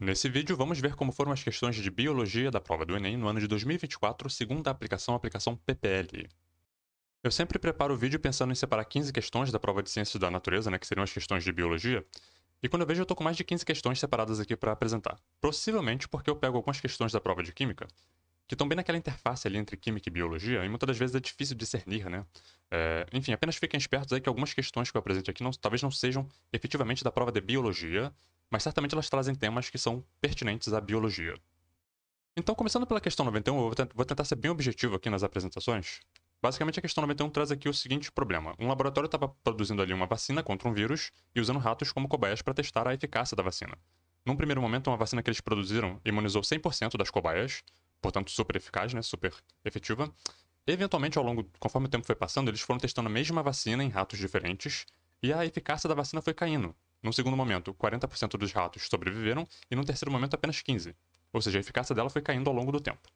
Nesse vídeo, vamos ver como foram as questões de biologia da prova do Enem no ano de 2024, segundo a aplicação PPL. Eu sempre preparo o vídeo pensando em separar 15 questões da prova de ciências da natureza, que seriam as questões de biologia, e quando eu vejo eu tô com mais de 15 questões separadas aqui para apresentar. Possivelmente porque eu pego algumas questões da prova de química, que estão bem naquela interface ali entre química e biologia, e muitas das vezes é difícil discernir, né? Enfim, apenas fiquem espertos aí que algumas questões que eu apresente aqui talvez não sejam efetivamente da prova de biologia, mas certamente elas trazem temas que são pertinentes à biologia. Então, começando pela questão 91, eu vou tentar ser bem objetivo aqui nas apresentações. Basicamente, a questão 91 traz aqui o seguinte problema. Um laboratório estava produzindo ali uma vacina contra um vírus e usando ratos como cobaias para testar a eficácia da vacina. Num primeiro momento, uma vacina que eles produziram imunizou 100% das cobaias, portanto super eficaz, né, super efetiva. Eventualmente, conforme o tempo foi passando, eles foram testando a mesma vacina em ratos diferentes e a eficácia da vacina foi caindo. Num segundo momento, 40% dos ratos sobreviveram e num terceiro momento apenas 15%. Ou seja, a eficácia dela foi caindo ao longo do tempo.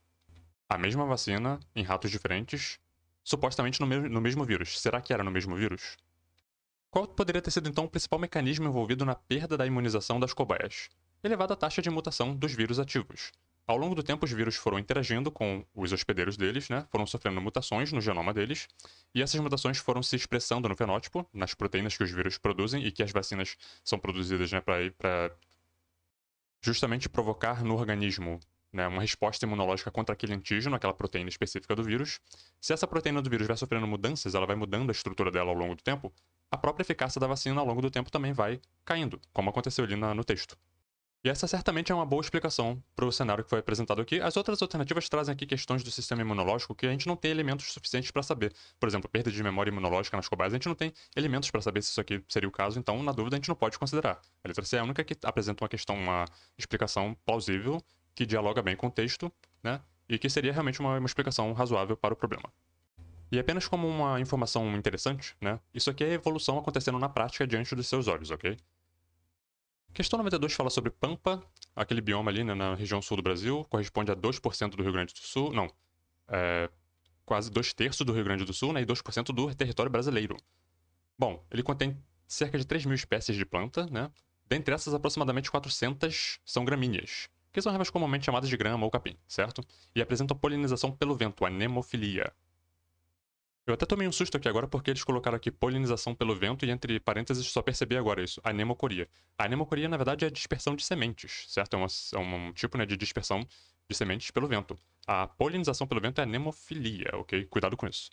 A mesma vacina em ratos diferentes, supostamente no mesmo vírus. Será que era no mesmo vírus? Qual poderia ter sido então o principal mecanismo envolvido na perda da imunização das cobaias? Elevada taxa de mutação dos vírus ativos. Ao longo do tempo, os vírus foram interagindo com os hospedeiros deles, foram sofrendo mutações no genoma deles, e essas mutações foram se expressando no fenótipo, nas proteínas que os vírus produzem e que as vacinas são produzidas para justamente provocar no organismo, uma resposta imunológica contra aquele antígeno, aquela proteína específica do vírus. Se essa proteína do vírus vai sofrendo mudanças, ela vai mudando a estrutura dela ao longo do tempo, a própria eficácia da vacina ao longo do tempo também vai caindo, como aconteceu ali no texto. E essa certamente é uma boa explicação para o cenário que foi apresentado aqui. As outras alternativas trazem aqui questões do sistema imunológico que a gente não tem elementos suficientes para saber. Por exemplo, perda de memória imunológica nas cobaias, a gente não tem elementos para saber se isso aqui seria o caso, então, na dúvida, a gente não pode considerar. A letra C é a única que apresenta uma explicação plausível, que dialoga bem com o texto, e que seria realmente uma explicação razoável para o problema. E apenas como uma informação interessante, isso aqui é evolução acontecendo na prática diante dos seus olhos, ok? Questão 92 fala sobre Pampa, aquele bioma ali, na região sul do Brasil, corresponde a 2% do Rio Grande do Sul, não, quase 2/3 do Rio Grande do Sul, e 2% do território brasileiro. Bom, ele contém cerca de 3.000 espécies de planta, Dentre essas, aproximadamente 400 são gramíneas, que são ervas comumente chamadas de grama ou capim, certo? E apresentam polinização pelo vento, anemofilia. Eu até tomei um susto aqui agora porque eles colocaram aqui polinização pelo vento e entre parênteses só percebi agora isso, anemocoria. A anemocoria, na verdade, é a dispersão de sementes, certo? É um tipo de dispersão de sementes pelo vento. A polinização pelo vento é anemofilia, ok? Cuidado com isso.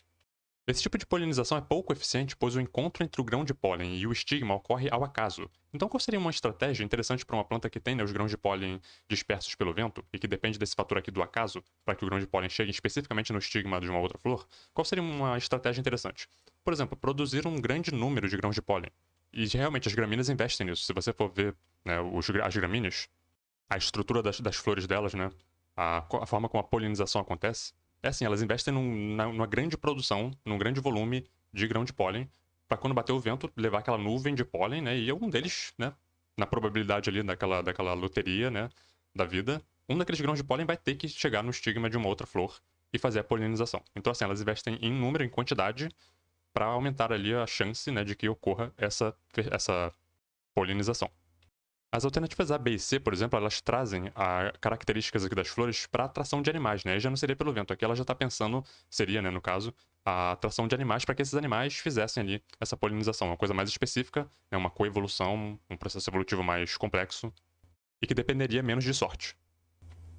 Esse tipo de polinização é pouco eficiente, pois o encontro entre o grão de pólen e o estigma ocorre ao acaso. Então, qual seria uma estratégia interessante para uma planta que tem os grãos de pólen dispersos pelo vento e que depende desse fator aqui do acaso, para que o grão de pólen chegue especificamente no estigma de uma outra flor? Qual seria uma estratégia interessante? Por exemplo, produzir um grande número de grãos de pólen. E realmente as gramíneas investem nisso. Se você for ver as gramíneas, a estrutura das flores delas, a forma como a polinização acontece, é assim, elas investem numa grande produção, num grande volume de grão de pólen, para quando bater o vento, levar aquela nuvem de pólen, e algum deles, na probabilidade ali daquela loteria, da vida, um daqueles grãos de pólen vai ter que chegar no estigma de uma outra flor e fazer a polinização. Então, assim, elas investem em número, em quantidade, para aumentar ali a chance, de que ocorra essa polinização. As alternativas A, B e C, por exemplo, elas trazem características aqui das flores para atração de animais, Já não seria pelo vento. Aqui ela já está pensando, seria, no caso, a atração de animais para que esses animais fizessem ali essa polinização. Uma coisa mais específica, uma coevolução, um processo evolutivo mais complexo e que dependeria menos de sorte.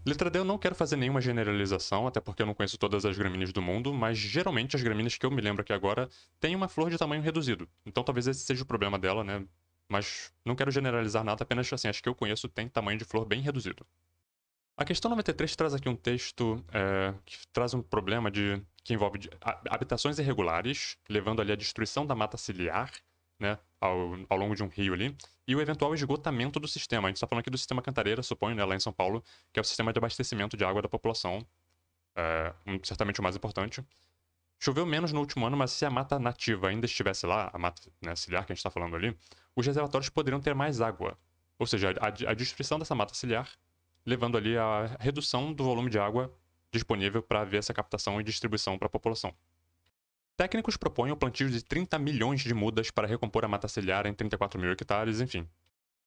Letra D, eu não quero fazer nenhuma generalização, até porque eu não conheço todas as gramíneas do mundo, mas geralmente as gramíneas que eu me lembro aqui agora têm uma flor de tamanho reduzido. Então talvez esse seja o problema dela, Mas não quero generalizar nada, apenas assim, as que eu conheço têm tamanho de flor bem reduzido. A questão 93 traz aqui um texto que traz um problema que envolve habitações irregulares, levando ali à destruição da mata ciliar, ao longo de um rio ali, e o eventual esgotamento do sistema. A gente está falando aqui do sistema Cantareira, suponho, lá em São Paulo, que é o sistema de abastecimento de água da população, certamente o mais importante. Choveu menos no último ano, mas se a mata nativa ainda estivesse lá, a mata ciliar que a gente está falando ali, os reservatórios poderiam ter mais água. Ou seja, a destruição dessa mata ciliar, levando ali a redução do volume de água disponível para haver essa captação e distribuição para a população. Técnicos propõem o plantio de 30 milhões de mudas para recompor a mata ciliar em 34 mil hectares, enfim.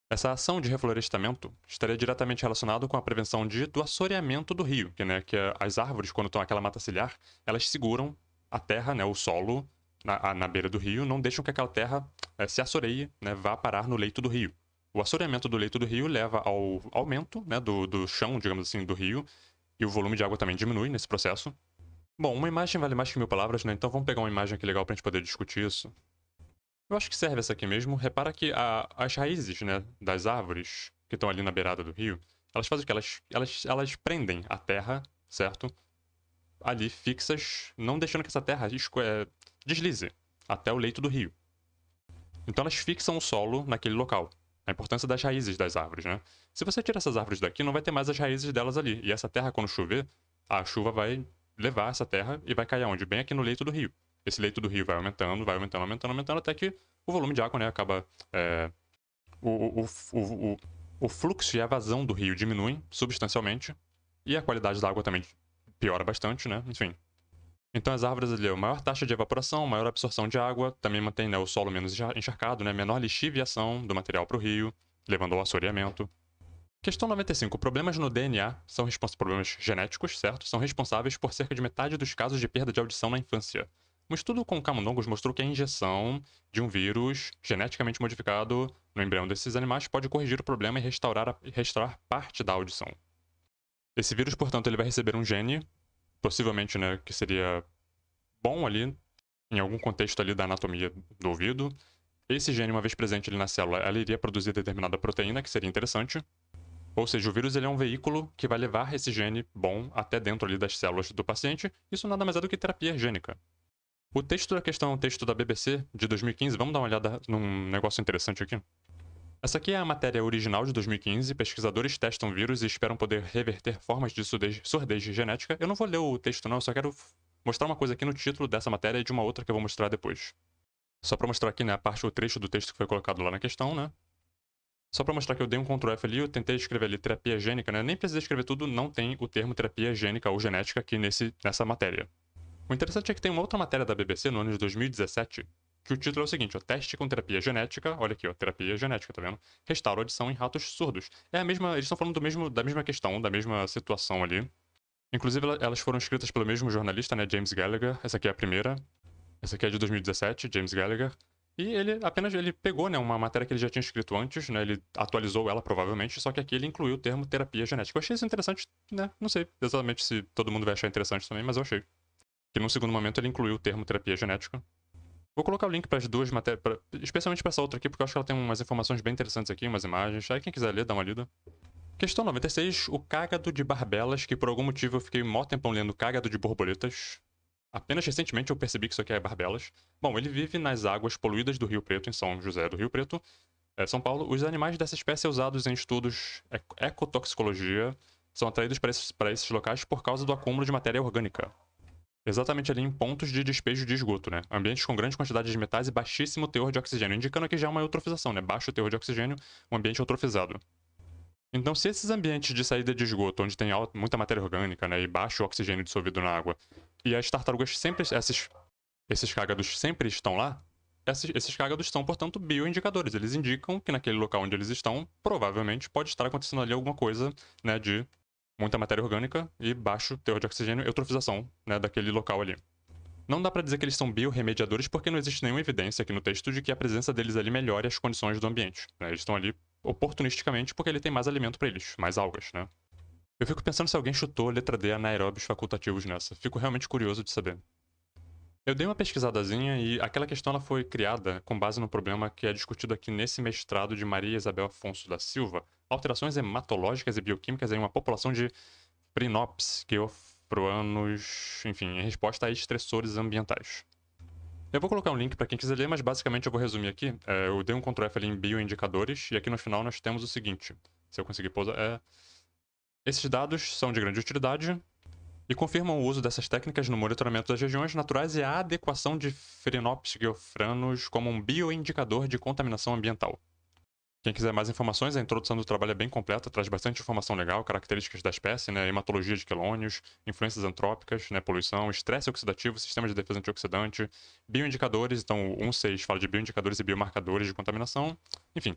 Essa ação de reflorestamento estaria diretamente relacionada com a prevenção do assoreamento do rio, que as árvores, quando estão naquela mata ciliar, elas seguram a terra, né, o solo, na beira do rio, não deixam que aquela terra se assoreie, né, vá parar no leito do rio. O assoreamento do leito do rio leva ao aumento, né, do chão, digamos assim, do rio, e o volume de água também diminui nesse processo. Bom, uma imagem vale mais que 1000 palavras, né? Então vamos pegar uma imagem aqui legal pra gente poder discutir isso. Eu acho que serve essa aqui mesmo. Repara que as raízes, né, das árvores que estão ali na beirada do rio, elas fazem o quê? Elas prendem a terra, certo? Ali fixas, não deixando que essa terra deslize até o leito do rio. Então elas fixam o solo naquele local. A importância das raízes das árvores, né? Se você tirar essas árvores daqui, não vai ter mais as raízes delas ali. E essa terra, quando chover, a chuva vai levar essa terra e vai cair aonde? Bem aqui no leito do rio. Esse leito do rio vai aumentando, vai aumentando, aumentando, aumentando, até que o volume de água, né, acaba. O, o, o, o, o fluxo e a vazão do rio diminuem substancialmente. E a qualidade da água também piora bastante, né? Enfim. Então as árvores ali, a maior taxa de evaporação, maior absorção de água, também mantém, né, o solo menos encharcado, né, menor lixiviação do material para o rio, levando ao assoreamento. Questão 95. Problemas no DNA problemas genéticos, certo? São responsáveis por cerca de metade dos casos de perda de audição na infância. Um estudo com camundongos mostrou que a injeção de um vírus geneticamente modificado no embrião desses animais pode corrigir o problema e restaurar parte da audição. Esse vírus, portanto, ele vai receber um gene, possivelmente, né, que seria bom ali, em algum contexto ali da anatomia do ouvido. Esse gene, uma vez presente ali na célula, ela iria produzir determinada proteína, que seria interessante. Ou seja, o vírus ele é um veículo que vai levar esse gene bom até dentro ali das células do paciente. Isso nada mais é do que terapia gênica. O texto da questão é um texto da BBC de 2015. Vamos dar uma olhada num negócio interessante aqui. Essa aqui é a matéria original de 2015. Pesquisadores testam vírus e esperam poder reverter formas de surdez genética. Eu não vou ler o texto não, eu só quero mostrar uma coisa aqui no título dessa matéria e de uma outra que eu vou mostrar depois. Só para mostrar aqui, né, o trecho do texto que foi colocado lá na questão, né? Só para mostrar que eu dei um Ctrl F ali, eu tentei escrever ali terapia gênica, né? Nem precisei escrever tudo, não tem o termo terapia gênica ou genética aqui nessa matéria. O interessante é que tem uma outra matéria da BBC no ano de 2017, que o título é o seguinte, ó, teste com terapia genética, olha aqui, ó, terapia genética, tá vendo? Restaura a audição em ratos surdos. É a mesma, eles estão falando da mesma questão, da mesma situação ali. Inclusive, elas foram escritas pelo mesmo jornalista, né, James Gallagher. Essa aqui é a primeira. Essa aqui é de 2017, James Gallagher. E ele pegou, né, uma matéria que ele já tinha escrito antes, né, ele atualizou ela provavelmente, só que aqui ele incluiu o termo terapia genética. Eu achei isso interessante, né, não sei exatamente se todo mundo vai achar interessante também, mas eu achei. Que num segundo momento ele incluiu o termo terapia genética. Vou colocar o link para as duas matérias, especialmente para essa outra aqui, porque eu acho que ela tem umas informações bem interessantes aqui, umas imagens. Aí quem quiser ler, dá uma lida. Questão 96. O cágado de barbelas, que por algum motivo eu fiquei mó tempão lendo cágado de borboletas. Apenas recentemente eu percebi que isso aqui é barbelas. Bom, ele vive nas águas poluídas do Rio Preto, em São José do Rio Preto, São Paulo. Os animais dessa espécie usados em estudos ecotoxicologia são atraídos para esses locais por causa do acúmulo de matéria orgânica. Exatamente ali em pontos de despejo de esgoto, né? Ambientes com grande quantidade de metais e baixíssimo teor de oxigênio, indicando que já é uma eutrofização, né? Baixo teor de oxigênio, um ambiente eutrofizado. Então, se esses ambientes de saída de esgoto, onde tem muita matéria orgânica, né, e baixo oxigênio dissolvido na água, e as tartarugas sempre, esses cágados sempre estão lá, esses cágados são, portanto, bioindicadores. Eles indicam que naquele local onde eles estão, provavelmente pode estar acontecendo ali alguma coisa, né, de muita matéria orgânica e baixo teor de oxigênio e eutrofização, né, daquele local ali. Não dá para dizer que eles são biorremediadores porque não existe nenhuma evidência aqui no texto de que a presença deles ali melhore as condições do ambiente. Né? Eles estão ali oportunisticamente porque ele tem mais alimento para eles, mais algas, né? Eu fico pensando se alguém chutou letra D anaeróbios facultativos nessa. Fico realmente curioso de saber. Eu dei uma pesquisadazinha e aquela questão ela foi criada com base no problema que é discutido aqui nesse mestrado de Maria Isabel Afonso da Silva, alterações hematológicas e bioquímicas em uma população de Prinops, Geoffroanos, enfim, em resposta a estressores ambientais. Eu vou colocar um link para quem quiser ler, mas basicamente eu vou resumir aqui. Eu dei um Ctrl F ali em bioindicadores, e aqui no final nós temos o seguinte. Se eu conseguir pousar, esses dados são de grande utilidade e confirmam o uso dessas técnicas no monitoramento das regiões naturais e a adequação de Phalaenopsis geoffranos como um bioindicador de contaminação ambiental. Quem quiser mais informações, a introdução do trabalho é bem completa, traz bastante informação legal, características da espécie, né, hematologia de quelônios, influências antrópicas, né, poluição, estresse oxidativo, sistema de defesa antioxidante, bioindicadores, então o 1.6 fala de bioindicadores e biomarcadores de contaminação, enfim.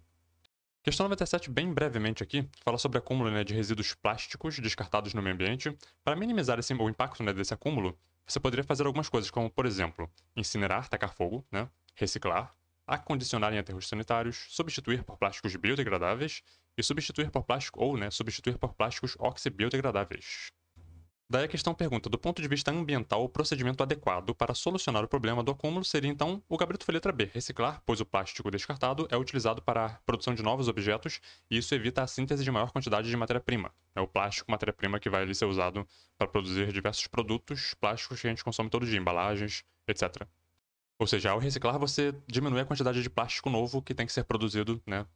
Questão 97, bem brevemente aqui, fala sobre acúmulo, né, de resíduos plásticos descartados no meio ambiente. Para minimizar o impacto, né, desse acúmulo, você poderia fazer algumas coisas, como, por exemplo, incinerar, tacar fogo, né, reciclar, acondicionar em aterros sanitários, substituir por plásticos biodegradáveis e substituir por plástico ou, né, substituir por plásticos oxibiodegradáveis. Daí a questão pergunta, do ponto de vista ambiental, o procedimento adequado para solucionar o problema do acúmulo seria então, o gabarito foi letra B, reciclar, pois o plástico descartado é utilizado para a produção de novos objetos e isso evita a síntese de maior quantidade de matéria-prima. É o plástico, matéria-prima que vai ali ser usado para produzir diversos produtos plásticos que a gente consome todo dia, embalagens, etc. Ou seja, ao reciclar você diminui a quantidade de plástico novo que tem que ser produzido, né,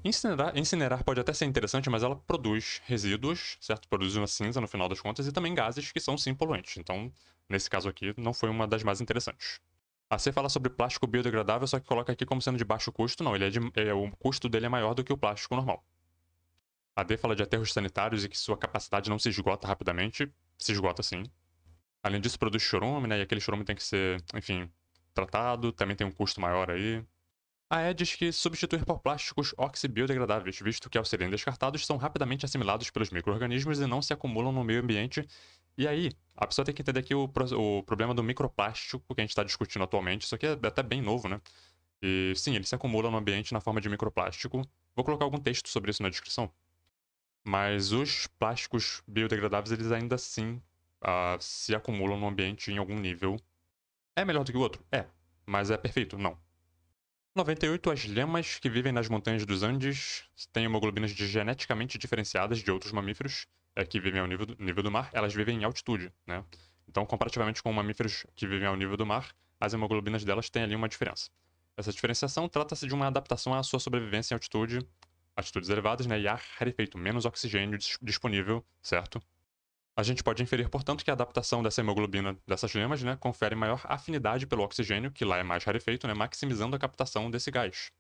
incinerar pode até ser interessante, mas ela produz resíduos, certo? Produz uma cinza no final das contas e também gases que são sim poluentes. Então, nesse caso aqui, não foi uma das mais interessantes. A C fala sobre plástico biodegradável, só que coloca aqui como sendo de baixo custo. Não, o custo dele é maior do que o plástico normal. A D fala de aterros sanitários e que sua capacidade não se esgota rapidamente. Se esgota sim. Além disso, produz chorume, né? E aquele chorume tem que ser, enfim, tratado. Também tem um custo maior aí. A E diz que substituir por plásticos oxibiodegradáveis, visto que ao serem descartados são rapidamente assimilados pelos micro-organismos e não se acumulam no meio ambiente. E aí, a pessoa tem que entender aqui o problema do microplástico que a gente está discutindo atualmente. Isso aqui é até bem novo, né? E sim, ele se acumula no ambiente na forma de microplástico. Vou colocar algum texto sobre isso na descrição. Mas os plásticos biodegradáveis, eles ainda assim se acumulam no ambiente em algum nível. É melhor do que o outro? É. Mas é perfeito? Não. 98, as lhamas que vivem nas montanhas dos Andes têm hemoglobinas geneticamente diferenciadas de outros mamíferos que vivem ao nível do mar, elas vivem em altitude, né? Então, comparativamente com mamíferos que vivem ao nível do mar, as hemoglobinas delas têm ali uma diferença. Essa diferenciação trata-se de uma adaptação à sua sobrevivência em altitudes elevadas, né? E ar rarefeito, menos oxigênio disponível, certo? A gente pode inferir, portanto, que a adaptação dessa hemoglobina dessas lhamas, né, confere maior afinidade pelo oxigênio, que lá é mais rarefeito, né, maximizando a captação desse gás.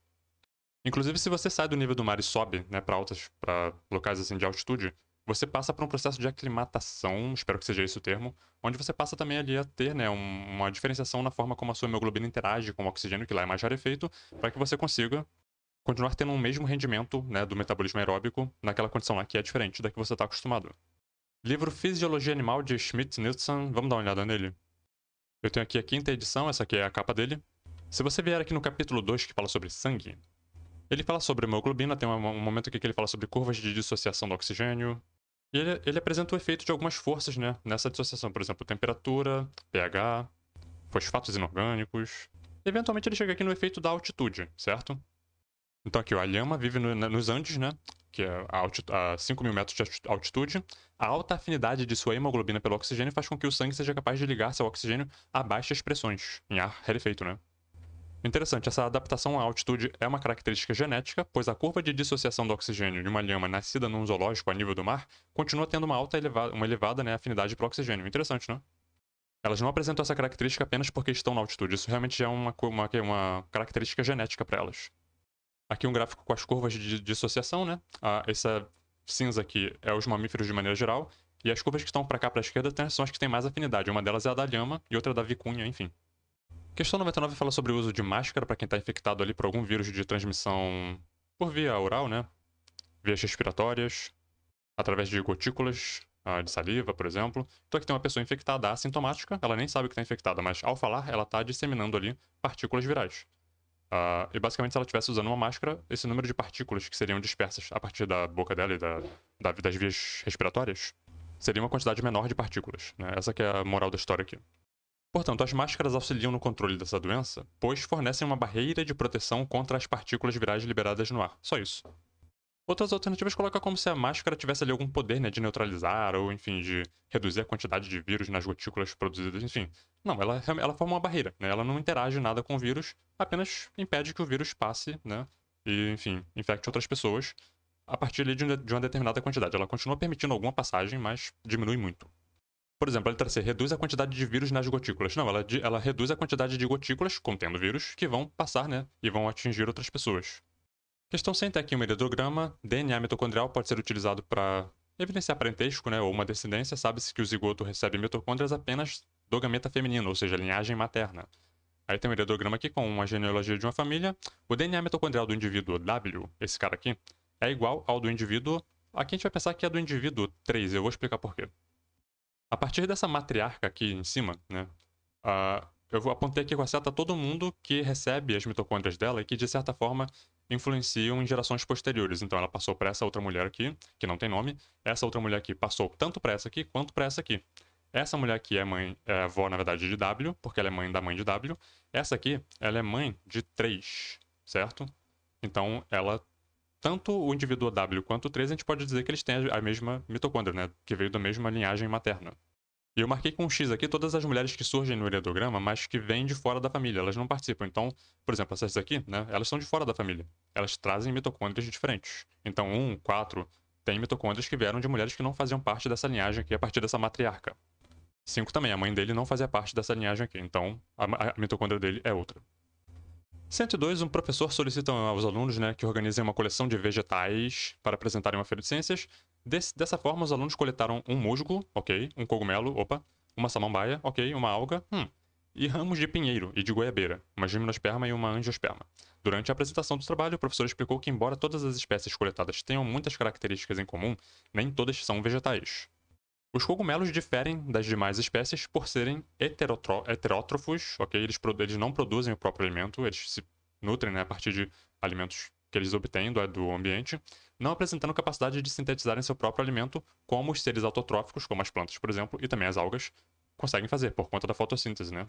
Inclusive, se você sai do nível do mar e sobe, né, para locais assim de altitude, você passa por um processo de aclimatação, espero que seja esse o termo, onde você passa também ali a ter, né, uma diferenciação na forma como a sua hemoglobina interage com o oxigênio, que lá é mais rarefeito, para que você consiga continuar tendo um mesmo rendimento, né, do metabolismo aeróbico naquela condição lá que é diferente da que você está acostumado. Livro Fisiologia Animal de Schmidt-Nielsen, vamos dar uma olhada nele? Eu tenho aqui a quinta edição, essa aqui é a capa dele. Se você vier aqui no capítulo 2, que fala sobre sangue, ele fala sobre hemoglobina, tem um momento aqui que ele fala sobre curvas de dissociação do oxigênio. E ele apresenta o efeito de algumas forças, né, nessa dissociação, por exemplo, temperatura, pH, fosfatos inorgânicos. E, eventualmente ele chega aqui no efeito da altitude, certo? Então aqui, ó, a lhama vive nos Andes, né? Que é a 5.000 metros de altitude. A alta afinidade de sua hemoglobina pelo oxigênio faz com que o sangue seja capaz de ligar-se ao oxigênio a baixas pressões, em ar rarefeito, né? Interessante, essa adaptação à altitude é uma característica genética, pois a curva de dissociação do oxigênio de uma lhama nascida num zoológico a nível do mar continua tendo uma elevada, né, afinidade para o oxigênio. Interessante, né? Elas não apresentam essa característica apenas porque estão na altitude, isso realmente é uma característica genética para elas. Aqui um gráfico com as curvas de dissociação, né? Essa cinza aqui é os mamíferos de maneira geral, e as curvas que estão para cá para a esquerda são as que têm mais afinidade. Uma delas é a da lhama e outra da vicunha, enfim. Questão 99 fala sobre o uso de máscara para quem está infectado ali por algum vírus de transmissão por via oral, né? Vias respiratórias, através de gotículas de saliva, por exemplo. Então aqui tem uma pessoa infectada assintomática, ela nem sabe que está infectada, mas ao falar, ela está disseminando ali partículas virais. E basicamente, se ela estivesse usando uma máscara, esse número de partículas que seriam dispersas a partir da boca dela e das vias respiratórias seria uma quantidade menor de partículas. Né? Essa que é a moral da história aqui. Portanto, as máscaras auxiliam no controle dessa doença, pois fornecem uma barreira de proteção contra as partículas virais liberadas no ar. Só isso. Outras alternativas colocam como se a máscara tivesse ali algum poder, né, de neutralizar ou, enfim, de reduzir a quantidade de vírus nas gotículas produzidas, enfim. Não, ela forma uma barreira, né? Ela não interage nada com o vírus, apenas impede que o vírus passe, né? E, enfim, infecte outras pessoas a partir ali de uma determinada quantidade. Ela continua permitindo alguma passagem, mas diminui muito. Por exemplo, a letra C reduz a quantidade de vírus nas gotículas. Não, ela reduz a quantidade de gotículas contendo vírus que vão passar, né? E vão atingir outras pessoas. Questão 100 tem aqui um heredograma. DNA mitocondrial pode ser utilizado para evidenciar parentesco, né, ou uma descendência. Sabe-se que o zigoto recebe mitocôndrias apenas do gameta feminino, ou seja, linhagem materna. Aí tem um heredograma aqui com uma genealogia de uma família. O DNA mitocondrial do indivíduo W, esse cara aqui, é igual ao do indivíduo... Aqui a gente vai pensar que é do indivíduo 3, eu vou explicar por quê. A partir dessa matriarca aqui em cima, né, eu apontei aqui com a seta todo mundo que recebe as mitocôndrias dela e que, de certa forma, influenciam em gerações posteriores. Então ela passou para essa outra mulher aqui, que não tem nome. Essa outra mulher aqui passou tanto para essa aqui quanto para essa aqui. Essa mulher aqui é mãe, é avó, na verdade, de W, porque ela é mãe da mãe de W. Essa aqui, ela é mãe de 3, certo? Então ela... Tanto o indivíduo W quanto o 3, a gente pode dizer que eles têm a mesma mitocôndria, né? Que veio da mesma linhagem materna. E eu marquei com um X aqui todas as mulheres que surgem no heredograma, mas que vêm de fora da família. Elas não participam. Então, por exemplo, essas aqui, né? Elas são de fora da família. Elas trazem mitocôndrias diferentes. Então, 1, 4, tem mitocôndrias que vieram de mulheres que não faziam parte dessa linhagem aqui a partir dessa matriarca. 5 também, a mãe dele não fazia parte dessa linhagem aqui. Então, a mitocôndria dele é outra. 102, um professor solicita aos alunos, né, que organizem uma coleção de vegetais para apresentarem uma feira de ciências. Dessa forma, os alunos coletaram um musgo, ok, um cogumelo, opa, uma samambaia, ok, uma alga, e ramos de pinheiro e de goiabeira, uma gimnosperma e uma angiosperma. Durante a apresentação do trabalho, o professor explicou que, embora todas as espécies coletadas tenham muitas características em comum, nem todas são vegetais. Os cogumelos diferem das demais espécies por serem heterótrofos, ok? Eles não produzem o próprio alimento, eles se nutrem, né, a partir de alimentos que eles obtêm do ambiente, não apresentando capacidade de sintetizarem seu próprio alimento, como os seres autotróficos, como as plantas, por exemplo, e também as algas, conseguem fazer, por conta da fotossíntese, né?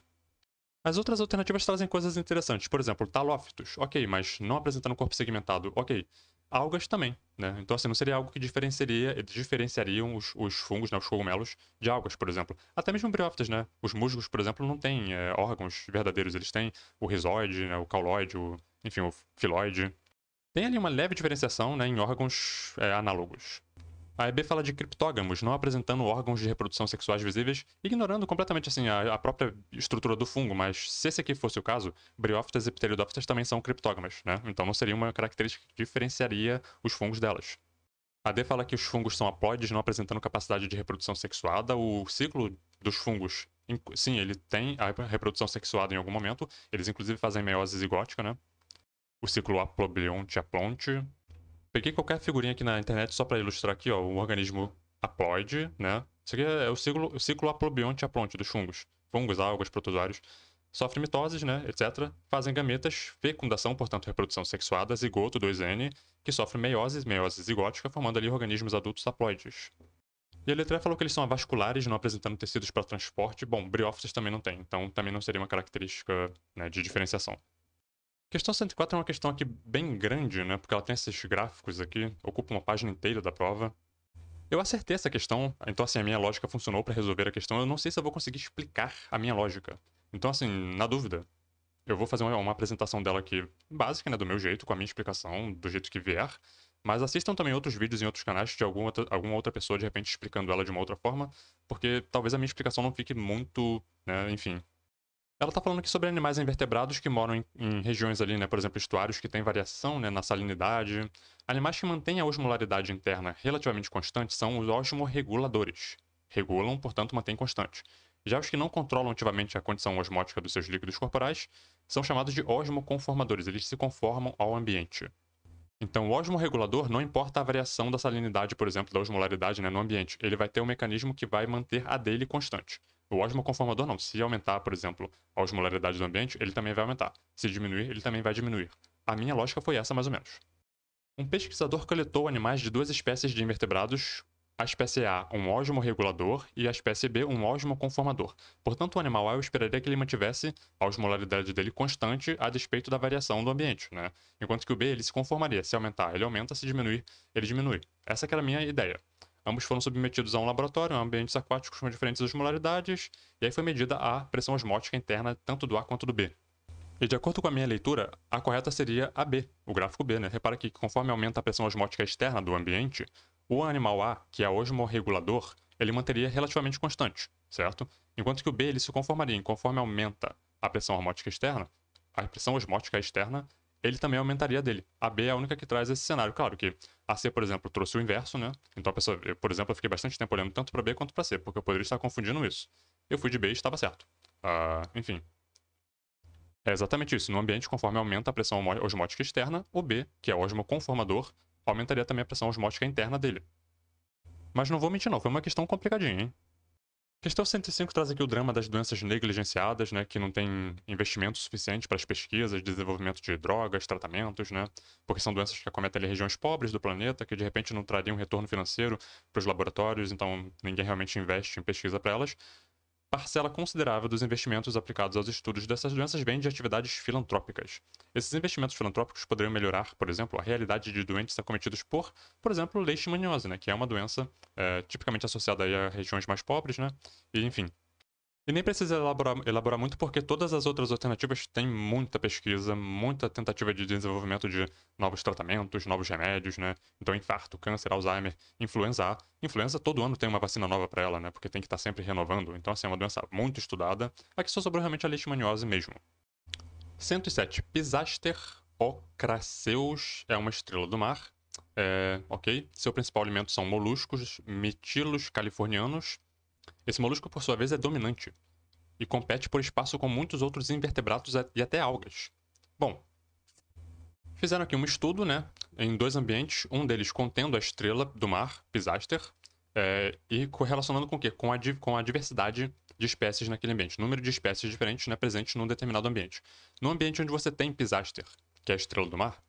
As outras alternativas trazem coisas interessantes. Por exemplo, talófitos, ok, mas não apresentando corpo segmentado, ok. Algas também, né? Então, assim, não seria algo que diferenciariam os fungos, né, os cogumelos, de algas, por exemplo. Até mesmo briófitas, né? Os musgos, por exemplo, não têm órgãos verdadeiros. Eles têm o rizoide, né, o cauloide, enfim, o filoide. Tem ali uma leve diferenciação, né, em órgãos análogos. A EB fala de criptógamos, não apresentando órgãos de reprodução sexuais visíveis, ignorando completamente assim, a própria estrutura do fungo, mas se esse aqui fosse o caso, briófitas e pteridófitas também são criptógamas, né? Então não seria uma característica que diferenciaria os fungos delas. A D fala que os fungos são haploides, não apresentando capacidade de reprodução sexuada. O ciclo dos fungos, sim, ele tem a reprodução sexuada em algum momento, eles inclusive fazem meiose zigótica, né? O ciclo haplobionte-haplonte. Peguei qualquer figurinha aqui na internet só para ilustrar aqui, ó, o organismo haploide, né? Isso aqui é o ciclo haplobionte-haplonte dos fungos. Fungos, algas, protozoários. Sofrem mitoses, né, etc. Fazem gametas, fecundação, portanto, reprodução sexuada, zigoto, 2N, que sofre meiose zigótica, formando ali organismos adultos haploides. E a letra falou que eles são avasculares, não apresentando tecidos para transporte. Bom, briófitas também não tem, então também não seria uma característica, né, de diferenciação. Questão 104 é uma questão aqui bem grande, né? Porque ela tem esses gráficos aqui, ocupa uma página inteira da prova. Eu acertei essa questão, então assim, a minha lógica funcionou para resolver a questão. Eu não sei se eu vou conseguir explicar a minha lógica. Então assim, na dúvida, eu vou fazer uma apresentação dela aqui básica, né? Do meu jeito, com a minha explicação, do jeito que vier. Mas assistam também outros vídeos em outros canais de alguma outra pessoa, de repente, explicando ela de uma outra forma. Porque talvez a minha explicação não fique muito, né? Enfim, ela está falando aqui sobre animais invertebrados que moram em regiões ali, né, por exemplo, estuários que têm variação, né, na salinidade. Animais que mantêm a osmolaridade interna relativamente constante são os osmorreguladores. Regulam, portanto, mantêm constante. Já os que não controlam ativamente a condição osmótica dos seus líquidos corporais são chamados de osmoconformadores, eles se conformam ao ambiente. Então, o osmorregulador não importa a variação da salinidade, por exemplo, da osmolaridade, né, no ambiente. Ele vai ter um mecanismo que vai manter a dele constante. O osmoconformador não. Se aumentar, por exemplo, a osmolaridade do ambiente, ele também vai aumentar. Se diminuir, ele também vai diminuir. A minha lógica foi essa, mais ou menos. Um pesquisador coletou animais de duas espécies de invertebrados, a espécie A um osmorregulador e a espécie B um osmoconformador. Portanto, o animal A eu esperaria que ele mantivesse a osmolaridade dele constante a despeito da variação do ambiente, né? Enquanto que o B ele se conformaria. Se aumentar, ele aumenta, se diminuir, ele diminui. Essa que era a minha ideia. Ambos foram submetidos a um laboratório, a ambientes aquáticos com diferentes osmolaridades, e aí foi medida a pressão osmótica interna tanto do A quanto do B. E de acordo com a minha leitura, a correta seria a B, o gráfico B, né? Repara aqui que conforme aumenta a pressão osmótica externa do ambiente, o animal A, que é osmorregulador, ele manteria relativamente constante, certo? Enquanto que o B ele se conformaria, conforme aumenta a pressão osmótica externa, a pressão osmótica externa, ele também aumentaria dele. A B é a única que traz esse cenário. Claro que a C, por exemplo, trouxe o inverso, né? Então a pessoa, por exemplo, eu fiquei bastante tempo olhando tanto para B quanto para C, porque eu poderia estar confundindo isso. Eu fui de B e estava certo. Enfim. É exatamente isso. No ambiente, conforme aumenta a pressão osmótica externa, o B, que é o osmoconformador, aumentaria também a pressão osmótica interna dele. Mas não vou mentir não, foi uma questão complicadinha, hein? Questão 105 traz aqui o drama das doenças negligenciadas, né, que não tem investimento suficiente para as pesquisas, desenvolvimento de drogas, tratamentos, né, porque são doenças que acometem ali regiões pobres do planeta, que de repente não trariam retorno financeiro para os laboratórios, então ninguém realmente investe em pesquisa para elas. Parcela considerável dos investimentos aplicados aos estudos dessas doenças vem de atividades filantrópicas. Esses investimentos filantrópicos poderiam melhorar, por exemplo, a realidade de doentes acometidos por exemplo, leishmaniose, né, que é uma doença tipicamente associada aí a regiões mais pobres, né, e enfim. E nem precisa elaborar muito, porque todas as outras alternativas têm muita pesquisa, muita tentativa de desenvolvimento de novos tratamentos, novos remédios, né? Então, infarto, câncer, Alzheimer, influenza A. Influenza, todo ano tem uma vacina nova para ela, né? Porque tem que estar sempre renovando. Então, assim, é uma doença muito estudada. Aqui só sobrou realmente a leishmaniose mesmo. 107. Pisaster ocraceus é uma estrela do mar. Ok. Seu principal alimento são moluscos, metilos californianos. Esse molusco, por sua vez, é dominante e compete por espaço com muitos outros invertebrados e até algas. Bom, fizeram aqui um estudo, né, em dois ambientes, um deles contendo a estrela do mar, Pisaster, e correlacionando com o quê? Com a diversidade de espécies naquele ambiente, número de espécies diferentes, né, presentes num determinado ambiente. No ambiente onde você tem Pisaster, que é a estrela do mar,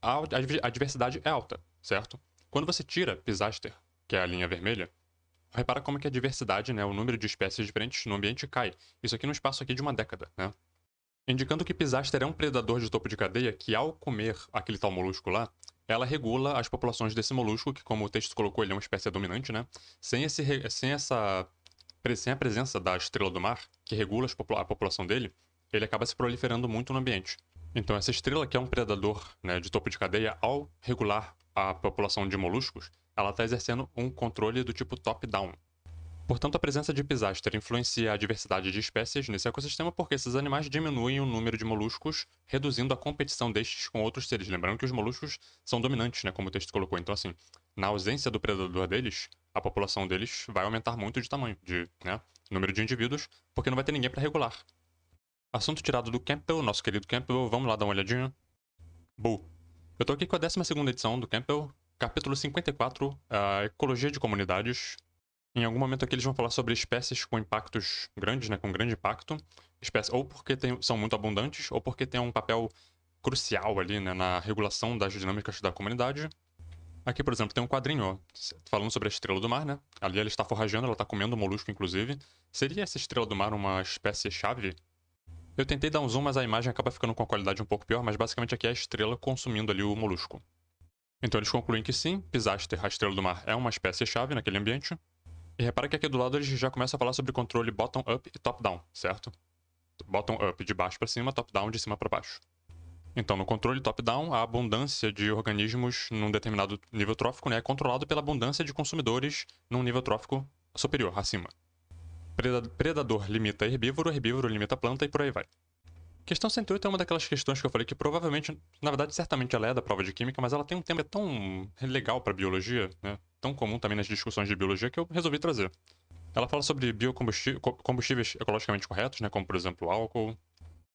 a diversidade é alta, certo? Quando você tira Pisaster, que é a linha vermelha, repara como que a diversidade, né, o número de espécies diferentes no ambiente cai. Isso aqui no espaço aqui de uma década, né? Indicando que Pisaster é um predador de topo de cadeia que, ao comer aquele tal molusco lá, ela regula as populações desse molusco, que, como o texto colocou, ele é uma espécie dominante, né? Sem a presença da estrela do mar, que regula a população dele, ele acaba se proliferando muito no ambiente. Então, essa estrela, que é um predador, né, de topo de cadeia, ao regular a população de moluscos, ela está exercendo um controle do tipo top-down. Portanto, a presença de Pisaster influencia a diversidade de espécies nesse ecossistema porque esses animais diminuem o número de moluscos, reduzindo a competição destes com outros seres. Lembrando que os moluscos são dominantes, né, como o texto colocou. Então, assim, na ausência do predador deles, a população deles vai aumentar muito de tamanho, né, número de indivíduos, porque não vai ter ninguém para regular. Assunto tirado do Campbell, nosso querido Campbell. Vamos lá dar uma olhadinha. Bull. Eu tô aqui com a 12ª edição do Campbell, capítulo 54, a Ecologia de Comunidades. Em algum momento aqui eles vão falar sobre espécies com impactos grandes, né, com grande impacto, espécies ou porque são muito abundantes, ou porque têm um papel crucial ali, né, na regulação das dinâmicas da comunidade. Aqui, por exemplo, tem um quadrinho ó, falando sobre a estrela do mar, né? Ali ela está forrageando, ela está comendo um molusco, inclusive. Seria essa estrela do mar uma espécie-chave? Eu tentei dar um zoom, mas a imagem acaba ficando com a qualidade um pouco pior, mas basicamente aqui é a estrela consumindo ali o molusco. Então eles concluem que sim, Pisaster, a estrela do mar, é uma espécie-chave naquele ambiente. E repara que aqui do lado eles já começam a falar sobre controle bottom-up e top-down, certo? Bottom-up de baixo para cima, top-down de cima para baixo. Então, no controle top-down, a abundância de organismos num determinado nível trófico, né, é controlado pela abundância de consumidores num nível trófico superior, acima. Predador limita herbívoro, herbívoro limita planta e por aí vai. Questão 108 é uma daquelas questões que eu falei que provavelmente, na verdade, certamente ela é da prova de química, mas ela tem um tema tão legal para biologia, né? Tão comum também nas discussões de biologia que eu resolvi trazer. Ela fala sobre biocombustíveis ecologicamente corretos, né, como por exemplo o álcool.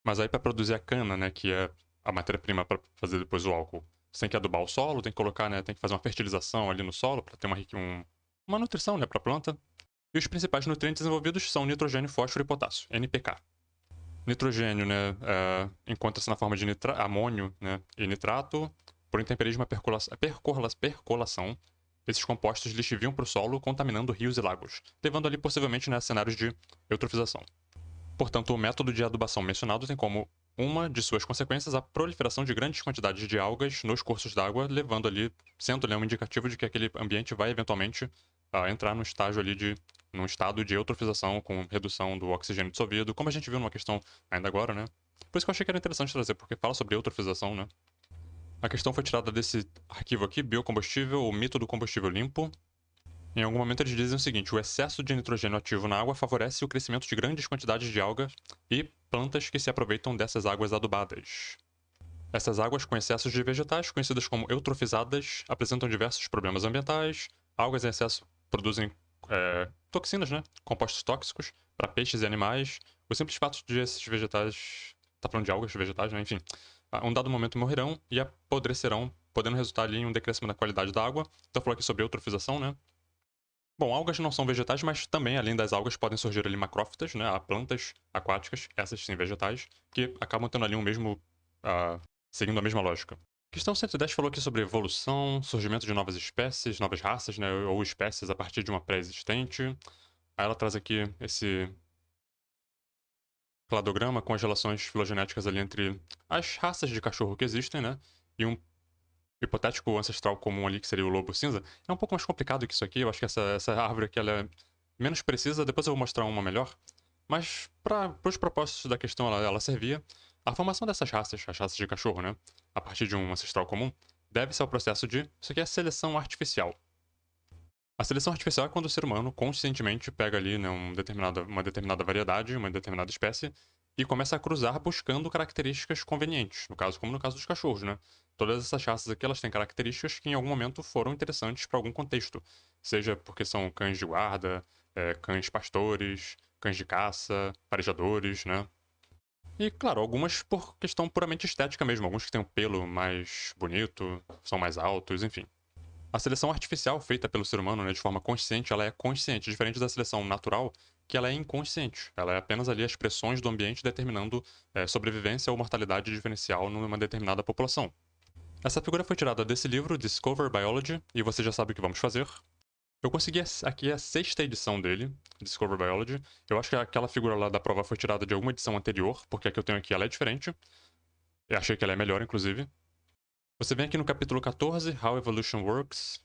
Mas aí para produzir a cana, né, que é a matéria-prima para fazer depois o álcool, você tem que adubar o solo, tem que colocar, né, tem que fazer uma fertilização ali no solo para ter uma nutrição, né, para a planta. E os principais nutrientes envolvidos são nitrogênio, fósforo e potássio, NPK. Nitrogênio, né, encontra-se na forma de amônio, né, e nitrato. Por intemperismo, percolação, esses compostos lixiviam para o solo, contaminando rios e lagos, levando ali possivelmente, né, a cenários de eutrofização. Portanto, o método de adubação mencionado tem como uma de suas consequências a proliferação de grandes quantidades de algas nos cursos d'água, sendo um indicativo de que aquele ambiente vai eventualmente entrar num estado de eutrofização com redução do oxigênio dissolvido, como a gente viu numa questão ainda agora, né? Por isso que eu achei que era interessante trazer, porque fala sobre eutrofização, né? A questão foi tirada desse arquivo aqui, biocombustível, o mito do combustível limpo. Em algum momento eles dizem o seguinte: o excesso de nitrogênio ativo na água favorece o crescimento de grandes quantidades de algas e plantas que se aproveitam dessas águas adubadas. Essas águas com excessos de vegetais, conhecidas como eutrofizadas, apresentam diversos problemas ambientais. Algas em excesso produzem toxinas, né? Compostos tóxicos para peixes e animais. O simples fato de esses vegetais tá falando de algas vegetais, né? Enfim, um dado momento morrerão e apodrecerão, podendo resultar ali em um decréscimo da qualidade da água. Então falou aqui sobre eutrofização, né? Bom, algas não são vegetais, mas também, além das algas, podem surgir ali macrófitas, né? Há plantas aquáticas, essas sim vegetais, que acabam tendo ali um mesmo... seguindo a mesma lógica. Questão 110 falou aqui sobre evolução, surgimento de novas espécies, novas raças, né? Ou espécies a partir de uma pré-existente. Aí ela traz aqui esse cladograma com as relações filogenéticas ali entre as raças de cachorro que existem, né? E um hipotético ancestral comum ali, que seria o lobo cinza. É um pouco mais complicado que isso aqui. Eu acho que essa árvore aqui ela é menos precisa. Depois eu vou mostrar uma melhor. Mas, para os propósitos da questão, ela servia. A formação dessas raças, as raças de cachorro, né? A partir de um ancestral comum, deve-se ao processo de... Isso aqui é seleção artificial. A seleção artificial é quando o ser humano conscientemente pega ali, né, uma determinada variedade, uma determinada espécie, e começa a cruzar buscando características convenientes. No caso, como no caso dos cachorros, né? Todas essas raças aqui, elas têm características que em algum momento foram interessantes para algum contexto. Seja porque são cães de guarda, cães pastores, cães de caça, farejadores, né? E, claro, algumas por questão puramente estética mesmo. Alguns que têm um pelo mais bonito, são mais altos, enfim. A seleção artificial feita pelo ser humano, né, de forma consciente, ela é consciente, diferente da seleção natural, que ela é inconsciente. Ela é apenas ali as pressões do ambiente determinando sobrevivência ou mortalidade diferencial numa determinada população. Essa figura foi tirada desse livro, Discover Biology, e você já sabe o que vamos fazer. Eu consegui aqui a 6ª edição dele, Discover Biology. Eu acho que aquela figura lá da prova foi tirada de alguma edição anterior, porque a que eu tenho aqui ela é diferente. Eu achei que ela é melhor, inclusive. Você vem aqui no capítulo 14, How Evolution Works.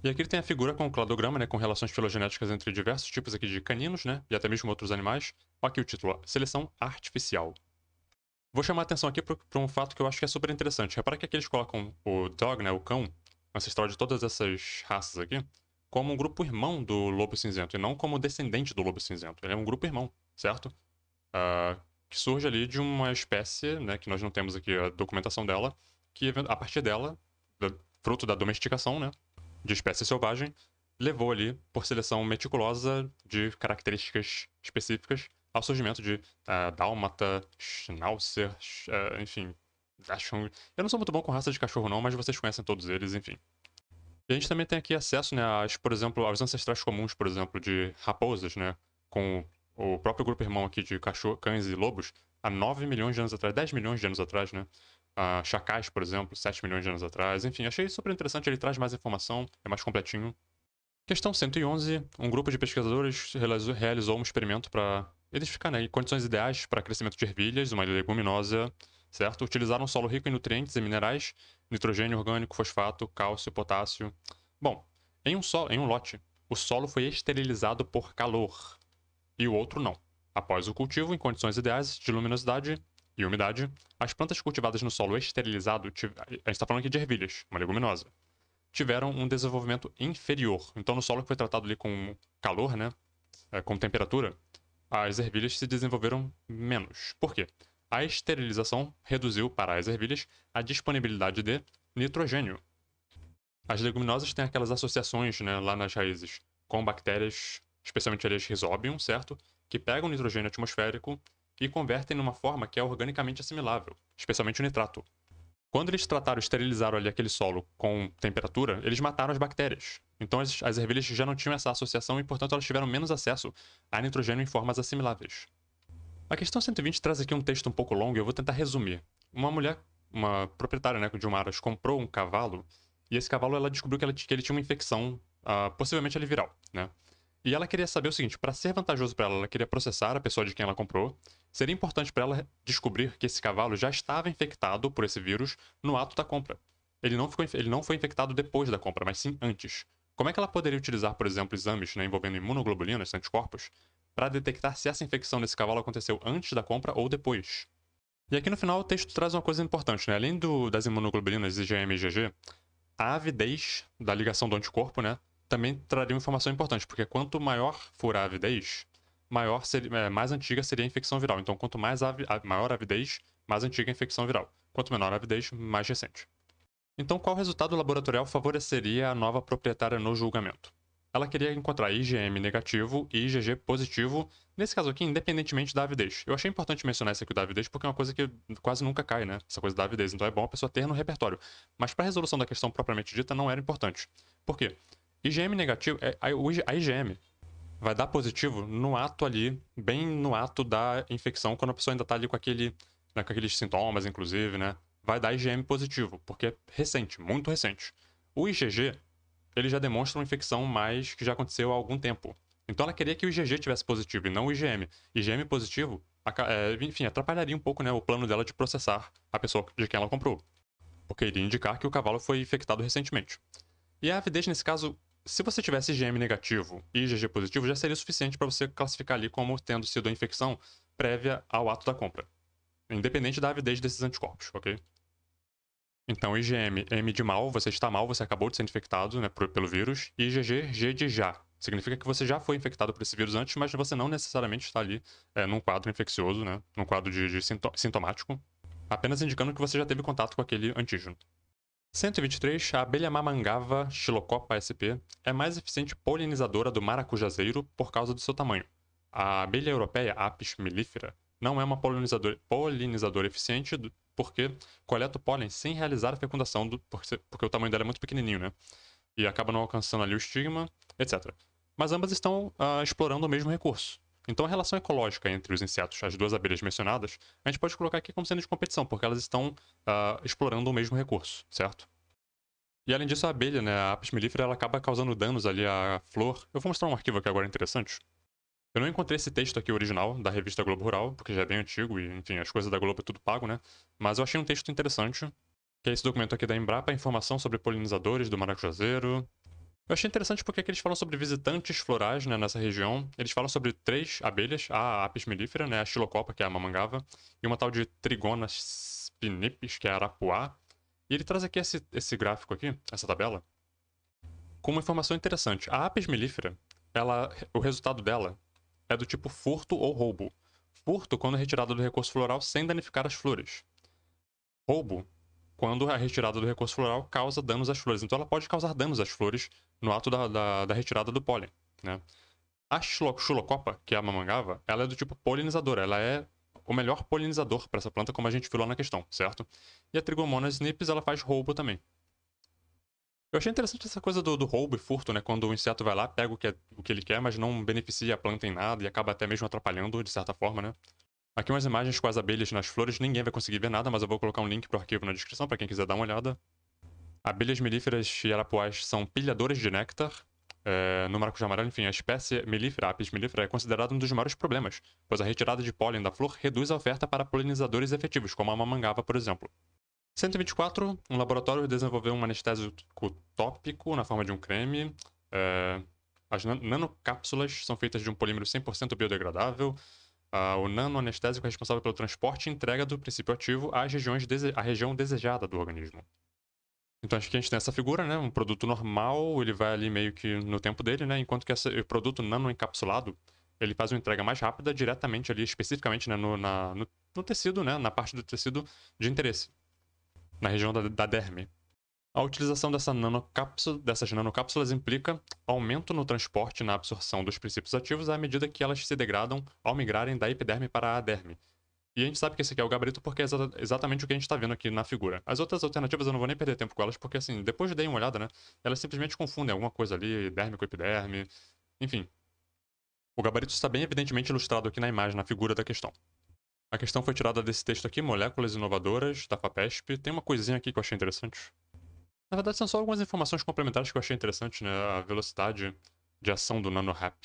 E aqui ele tem a figura com o cladograma, né, com relações filogenéticas entre diversos tipos aqui de caninos, né, e até mesmo outros animais. Olha aqui o título, Seleção Artificial. Vou chamar a atenção aqui para um fato que eu acho que é super interessante. Repara que aqui eles colocam o dog, né, o cão, ancestral de todas essas raças aqui, como um grupo irmão do lobo cinzento, e não como descendente do lobo cinzento. Ele é um grupo irmão, certo? Que surge ali de uma espécie, né, que nós não temos aqui a documentação dela, que a partir dela, fruto da domesticação, né, de espécie selvagem, levou ali, por seleção meticulosa de características específicas, ao surgimento de dálmata, schnauzer, enfim, dachshund. Eu não sou muito bom com raça de cachorro não, mas vocês conhecem todos eles, enfim. E a gente também tem aqui acesso, né, por exemplo, aos ancestrais comuns, por exemplo, de raposas, né, com o próprio grupo irmão aqui de cães e lobos, há 9 milhões de anos atrás, 10 milhões de anos atrás, né? Chacais, por exemplo, 7 milhões de anos atrás. Enfim, achei super interessante, ele traz mais informação, é mais completinho. Questão 111, um grupo de pesquisadores realizou um experimento para identificar, né, condições ideais para crescimento de ervilhas, uma leguminosa, certo? Utilizaram um solo rico em nutrientes e minerais, nitrogênio orgânico, fosfato, cálcio, potássio. Bom, em um lote, o solo foi esterilizado por calor e o outro não. Após o cultivo, em condições ideais de luminosidade e umidade, as plantas cultivadas no solo esterilizado, a gente está falando aqui de ervilhas, uma leguminosa, tiveram um desenvolvimento inferior. Então, no solo que foi tratado ali com calor, né, com temperatura, as ervilhas se desenvolveram menos. Por quê? A esterilização reduziu para as ervilhas a disponibilidade de nitrogênio. As leguminosas têm aquelas associações, né, lá nas raízes com bactérias, especialmente as Rhizobium, certo? Que pegam o nitrogênio atmosférico e convertem numa forma que é organicamente assimilável, especialmente o nitrato. Quando eles trataram, esterilizaram ali aquele solo com temperatura, eles mataram as bactérias. Então as ervilhas já não tinham essa associação e, portanto, elas tiveram menos acesso a nitrogênio em formas assimiláveis. A questão 120 traz aqui um texto um pouco longo e eu vou tentar resumir. Uma mulher, uma proprietária, né, de uma aras, comprou um cavalo e esse cavalo ela descobriu que ele tinha uma infecção, possivelmente ali viral, né? E ela queria saber o seguinte, para ser vantajoso para ela, ela queria processar a pessoa de quem ela comprou. Seria importante para ela descobrir que esse cavalo já estava infectado por esse vírus no ato da compra. Ele não foi infectado depois da compra, mas sim antes. Como é que ela poderia utilizar, por exemplo, exames, né, envolvendo imunoglobulinas, anticorpos, para detectar se essa infecção desse cavalo aconteceu antes da compra ou depois? E aqui no final o texto traz uma coisa importante, né? Além das imunoglobulinas IgM e IgG, a avidez da ligação do anticorpo, né, também traria uma informação importante, porque quanto maior for a avidez, mais antiga seria a infecção viral. Então, quanto maior a avidez, mais antiga a infecção viral. Quanto menor a avidez, mais recente. Então, qual resultado laboratorial favoreceria a nova proprietária no julgamento? ela queria encontrar IgM negativo e IgG positivo, nesse caso aqui, independentemente da avidez. Eu achei importante mencionar isso aqui da avidez porque é uma coisa que quase nunca cai, né? Essa coisa da avidez. Então é bom a pessoa ter no repertório. Mas para a resolução da questão propriamente dita, não era importante. Por quê? IgM negativo, a IgM vai dar positivo no ato ali, bem no ato da infecção, quando a pessoa ainda tá ali com né, com aqueles sintomas, inclusive, né? Vai dar IgM positivo, porque é recente, muito recente. O IgG, ele já demonstra uma infecção mais que já aconteceu há algum tempo. Então ela queria que o IgG tivesse positivo e não o IgM. IgM positivo, enfim, atrapalharia um pouco, né, o plano dela de processar a pessoa de quem ela comprou. Porque iria indicar que o cavalo foi infectado recentemente. E a avidez, nesse caso, se você tivesse IgM negativo e IgG positivo, já seria suficiente para você classificar ali como tendo sido a infecção prévia ao ato da compra. Independente da avidez desses anticorpos, ok? Então, IgM, M de mal, você está mal, você acabou de ser infectado, né, pelo vírus. E IgG, G de já. Significa que você já foi infectado por esse vírus antes, mas você não necessariamente está ali num quadro infeccioso, né, num quadro de sintomático, apenas indicando que você já teve contato com aquele antígeno. 123, a abelha mamangava Xilocopa sp é mais eficiente polinizadora do maracujazeiro por causa do seu tamanho. A abelha europeia Apis mellifera não é uma polinizadora eficiente porque coleta o pólen sem realizar a fecundação, porque o tamanho dela é muito pequenininho, né? E acaba não alcançando ali o estigma, etc. Mas ambas estão explorando o mesmo recurso. Então a relação ecológica entre os insetos, as duas abelhas mencionadas, a gente pode colocar aqui como sendo de competição, porque elas estão explorando o mesmo recurso, certo? E além disso, a abelha, né, a Apis mellifera, ela acaba causando danos ali à flor. Eu vou mostrar um arquivo aqui agora interessante. Eu não encontrei esse texto aqui original da revista Globo Rural, porque já é bem antigo e, enfim, as coisas da Globo é tudo pago, né? Mas eu achei um texto interessante, que é esse documento aqui da Embrapa, informação sobre polinizadores do maracujazeiro. Eu achei interessante porque aqui eles falam sobre visitantes florais, né, nessa região. Eles falam sobre 3 abelhas, a Apis mellifera, né, a Xilocopa, que é a mamangava, e uma tal de Trigona spinipes, que é a arapuá. E ele traz aqui esse gráfico aqui, essa tabela, com uma informação interessante. A Apis mellifera, o resultado dela é do tipo furto ou roubo. Furto quando é retirada do recurso floral sem danificar as flores. Roubo quando a retirada do recurso floral causa danos às flores. Então ela pode causar danos às flores no ato da retirada do pólen, né? A Xilocopa, que é a mamangava, ela é do tipo polinizadora. Ela é o melhor polinizador para essa planta, como a gente viu lá na questão, certo? E a Trigomonas nippes, ela faz roubo também. Eu achei interessante essa coisa do roubo e furto, né? Quando o inseto vai lá, pega o que ele quer, mas não beneficia a planta em nada e acaba até mesmo atrapalhando, de certa forma, né? Aqui umas imagens com as abelhas nas flores, ninguém vai conseguir ver nada, mas eu vou colocar um link pro arquivo na descrição para quem quiser dar uma olhada. Abelhas melíferas e arapuás são pilhadoras de néctar. No maracujá amarelo, enfim, a espécie melífera, Apis mellifera, é considerada um dos maiores problemas, pois a retirada de pólen da flor reduz a oferta para polinizadores efetivos, como a mamangava, por exemplo. 124, um laboratório desenvolveu um anestésico tópico na forma de um creme. As nanocápsulas são feitas de um polímero 100% biodegradável. O nanoanestésico é responsável pelo transporte e entrega do princípio ativo à região desejada do organismo. Então acho que a gente tem essa figura, né? Um produto normal, ele vai ali meio que no tempo dele, né? Enquanto que o produto nanoencapsulado, ele faz uma entrega mais rápida, diretamente ali, especificamente, né? No tecido, né? Na parte do tecido de interesse, na região da derme. A utilização dessas nanocápsulas implica aumento no transporte e na absorção dos princípios ativos à medida que elas se degradam ao migrarem da epiderme para a derme. E a gente sabe que esse aqui é o gabarito porque é exatamente o que a gente está vendo aqui na figura. As outras alternativas eu não vou nem perder tempo com elas, porque assim, depois de dar uma olhada, né? Elas simplesmente confundem alguma coisa ali, derme com epiderme, enfim. O gabarito está bem evidentemente ilustrado aqui na imagem, na figura da questão. A questão foi tirada desse texto aqui, Moléculas Inovadoras, da FAPESP. Tem uma coisinha aqui que eu achei interessante. Na verdade, são só algumas informações complementares que eu achei interessantes, né? A velocidade de ação do nanorap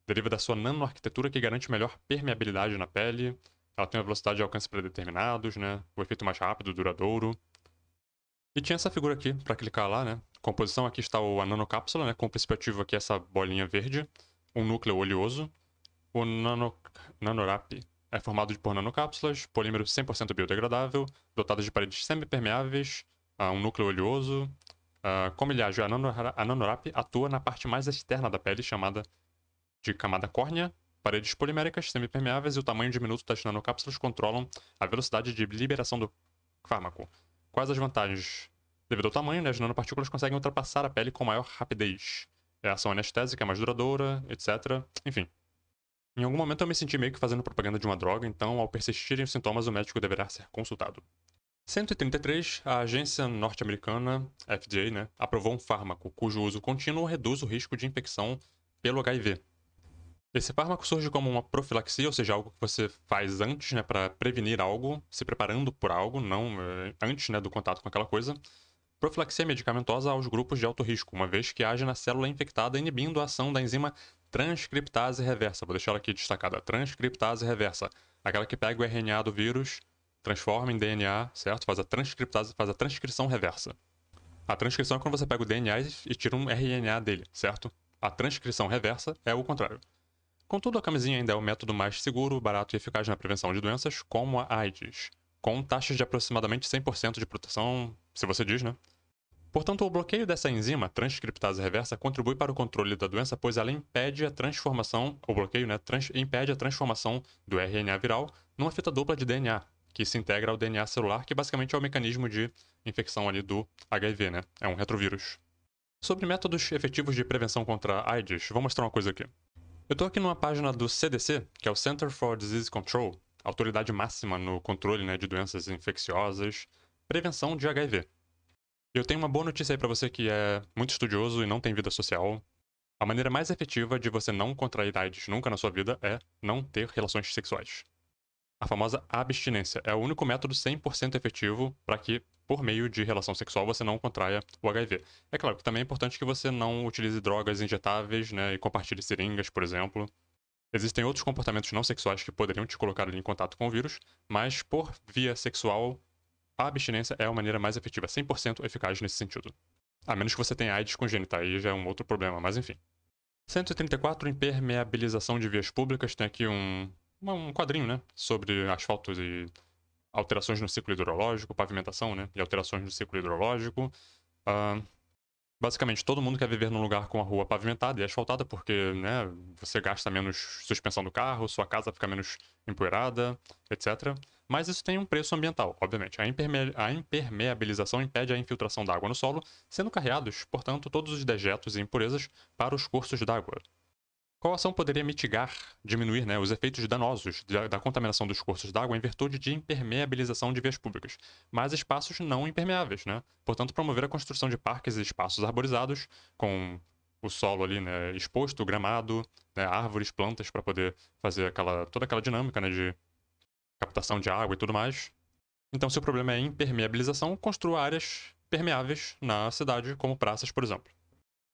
deriva da sua nanoarquitetura que garante melhor permeabilidade na pele. Ela tem uma velocidade de alcance predeterminados, né? O efeito mais rápido, duradouro. E tinha essa figura aqui para clicar lá, né? Composição, aqui está a nanocápsula, né? Com o princípio ativo aqui essa bolinha verde, um núcleo oleoso. O nanorap é formado por nanocápsulas, polímero 100% biodegradável, dotadas de paredes semipermeáveis, um núcleo oleoso. Como ele age, a nanorap atua na parte mais externa da pele, chamada de camada córnea. Paredes poliméricas semipermeáveis e o tamanho diminuto das nanocápsulas controlam a velocidade de liberação do fármaco. Quais as vantagens? Devido ao tamanho, né, as nanopartículas conseguem ultrapassar a pele com maior rapidez. a ação anestésica é mais duradoura, etc. Enfim. Em algum momento eu me senti meio que fazendo propaganda de uma droga, então, ao persistirem os sintomas, o médico deverá ser consultado. 133, a agência norte-americana, FDA, né, aprovou um fármaco cujo uso contínuo reduz o risco de infecção pelo HIV. Esse fármaco surge como uma profilaxia, ou seja, algo que você faz antes, né, para prevenir algo, se preparando por algo, não antes, né, do contato com aquela coisa. Profilaxia medicamentosa aos grupos de alto risco, uma vez que age na célula infectada, inibindo a ação da enzima transcriptase reversa. Vou deixar ela aqui destacada. Transcriptase reversa. Aquela que pega o RNA do vírus, transforma em DNA, certo? Faz a transcrição reversa. A transcrição é quando você pega o DNA e tira um RNA dele, certo? A transcrição reversa é o contrário. Contudo, a camisinha ainda é o método mais seguro, barato e eficaz na prevenção de doenças como a AIDS, com taxas de aproximadamente 100% de proteção, se você diz, né? Portanto, o bloqueio dessa enzima, transcriptase reversa, contribui para o controle da doença, pois ela impede a transformação, o bloqueio, né, impede a transformação do RNA viral numa fita dupla de DNA, que se integra ao DNA celular, que basicamente é o mecanismo de infecção ali do HIV, né? É um retrovírus. Sobre métodos efetivos de prevenção contra a AIDS, vou mostrar uma coisa aqui. Eu estou aqui numa página do CDC, que é o Center for Disease Control, autoridade máxima no controle, né, de doenças infecciosas, prevenção de HIV. Eu tenho uma boa notícia aí para você que é muito estudioso e não tem vida social. A maneira mais efetiva de você não contrair AIDS nunca na sua vida é não ter relações sexuais. A famosa abstinência é o único método 100% efetivo para que, por meio de relação sexual, você não contraia o HIV. É claro que também é importante que você não utilize drogas injetáveis, né, e compartilhe seringas, por exemplo. Existem outros comportamentos não sexuais que poderiam te colocar ali em contato com o vírus, mas por via sexual, a abstinência é a maneira mais efetiva, 100% eficaz nesse sentido. A menos que você tenha AIDS congênita, aí já é um outro problema, mas enfim. 134, impermeabilização de vias públicas. Tem aqui um quadrinho, né, sobre asfaltos e alterações no ciclo hidrológico, pavimentação, né, e alterações no ciclo hidrológico. Basicamente, todo mundo quer viver num lugar com a rua pavimentada e asfaltada porque, né, você gasta menos suspensão do carro, sua casa fica menos empoeirada, etc. Mas isso tem um preço ambiental, obviamente. A impermeabilização impede a infiltração da água no solo, sendo carreados, portanto, todos os dejetos e impurezas para os cursos d'água. Qual ação poderia mitigar, diminuir, né, os efeitos danosos da contaminação dos cursos d'água em virtude de impermeabilização de vias públicas? Mais espaços não impermeáveis, né? Portanto, promover a construção de parques e espaços arborizados, com o solo ali, né, exposto, gramado, né, árvores, plantas, para poder fazer toda aquela dinâmica, né, de captação de água e tudo mais. Então, se o problema é impermeabilização, construa áreas permeáveis na cidade, como praças, por exemplo.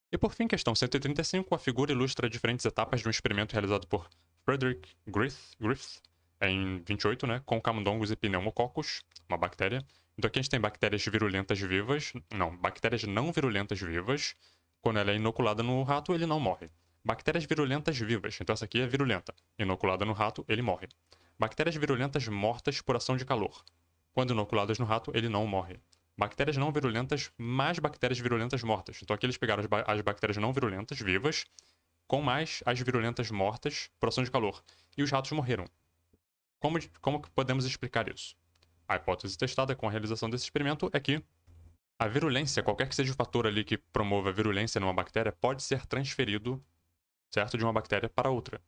E por fim, questão 135, a figura ilustra diferentes etapas de um experimento realizado por Frederick Griffith em 28, né, com camundongos e pneumococos, uma bactéria. Então aqui a gente tem bactérias virulentas vivas, não, bactérias não virulentas vivas. Quando ela é inoculada no rato, ele não morre. Bactérias virulentas vivas, então essa aqui é virulenta. Inoculada no rato, ele morre. Bactérias virulentas mortas por ação de calor. Quando inoculadas no rato, ele não morre. Bactérias não virulentas mais bactérias virulentas mortas. Então aqui eles pegaram as bactérias não virulentas vivas com mais as virulentas mortas por ação de calor. E os ratos morreram. Como que podemos explicar isso? A hipótese testada com a realização desse experimento é que a virulência, qualquer que seja o fator ali que promova a virulência numa bactéria, pode ser transferido, certo, de uma bactéria para outra.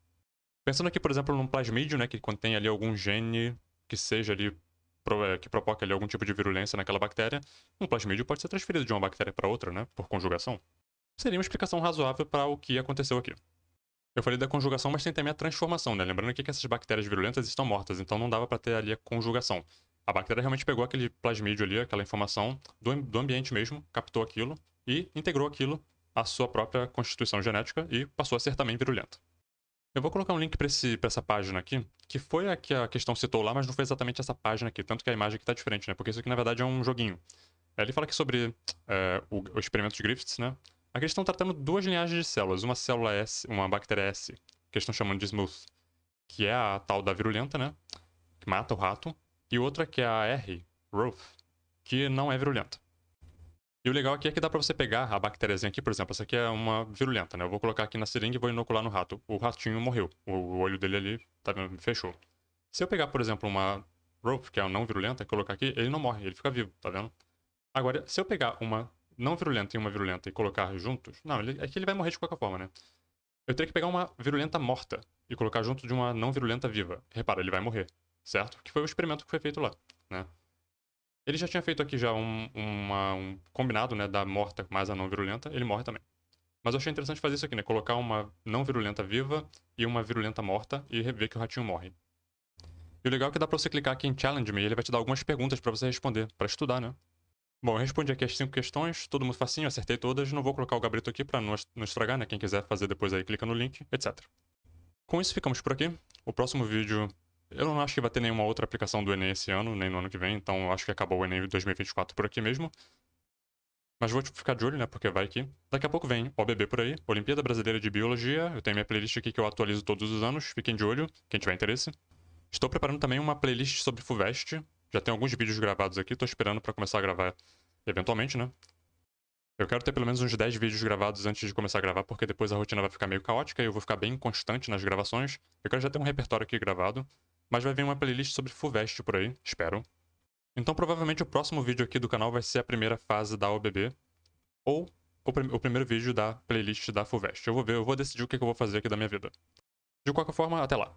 Pensando aqui, por exemplo, num plasmídio, né, que contém ali algum gene que seja ali que provoca ali algum tipo de virulência naquela bactéria, um plasmídio pode ser transferido de uma bactéria para outra, né, por conjugação. Seria uma explicação razoável para o que aconteceu aqui. Eu falei da conjugação, mas tem também a transformação, né? Lembrando aqui que essas bactérias virulentas estão mortas, então não dava para ter ali a conjugação. A bactéria realmente pegou aquele plasmídio ali, aquela informação do ambiente mesmo, captou aquilo e integrou aquilo à sua própria constituição genética e passou a ser também virulenta. Eu vou colocar um link para essa página aqui, que foi a que a questão citou lá, mas não foi exatamente essa página aqui, tanto que a imagem aqui está diferente, né? Porque isso aqui na verdade é um joguinho. Ele fala aqui sobre o experimento de Griffiths, né? Aqui eles estão tratando duas linhagens de células, uma célula S, uma bactéria S, que eles estão chamando de Smooth, que é a tal da virulenta, né? Que mata o rato, e outra que é a R, Roth, que não é virulenta. E o legal aqui é que dá pra você pegar a bactériazinha aqui, por exemplo, essa aqui é uma virulenta, né? Eu vou colocar aqui na seringa e vou inocular no rato. O ratinho morreu. O olho dele ali, tá vendo? Fechou. Se eu pegar, por exemplo, uma Rope, que é a não virulenta, e colocar aqui, ele não morre, ele fica vivo, tá vendo? Agora, se eu pegar uma não virulenta e uma virulenta e colocar juntos... Não, aqui ele vai morrer de qualquer forma, né? Eu teria que pegar uma virulenta morta e colocar junto de uma não virulenta viva. Repara, ele vai morrer, certo? Que foi o experimento que foi feito lá, né? Ele já tinha feito aqui já um combinado, né, da morta mais a não virulenta, ele morre também. Mas eu achei interessante fazer isso aqui, né? Colocar uma não virulenta viva e uma virulenta morta e ver que o ratinho morre. E o legal é que dá pra você clicar aqui em Challenge Me e ele vai te dar algumas perguntas pra você responder, pra estudar, né? Bom, eu respondi aqui as 5 questões, todo mundo facinho, acertei todas, não vou colocar o gabarito aqui pra não estragar, né? Quem quiser fazer depois aí, clica no link, etc. Com isso, ficamos por aqui. O próximo vídeo, eu não acho que vai ter nenhuma outra aplicação do Enem esse ano, nem no ano que vem, então eu acho que acabou o Enem 2024 por aqui mesmo. Mas vou ficar de olho, né, porque vai aqui. Daqui a pouco vem OBB por aí, Olimpíada Brasileira de Biologia, eu tenho minha playlist aqui que eu atualizo todos os anos, fiquem de olho, quem tiver interesse. Estou preparando também uma playlist sobre FUVEST, já tem alguns vídeos gravados aqui, tô esperando pra começar a gravar eventualmente, né. Eu quero ter pelo menos uns 10 vídeos gravados antes de começar a gravar, porque depois a rotina vai ficar meio caótica e eu vou ficar bem constante nas gravações. Eu quero já ter um repertório aqui gravado, mas vai vir uma playlist sobre FUVEST por aí, espero. Então provavelmente o próximo vídeo aqui do canal vai ser a primeira fase da OBB, ou o primeiro vídeo da playlist da FUVEST. Eu vou decidir o que eu vou fazer aqui da minha vida. De qualquer forma, até lá.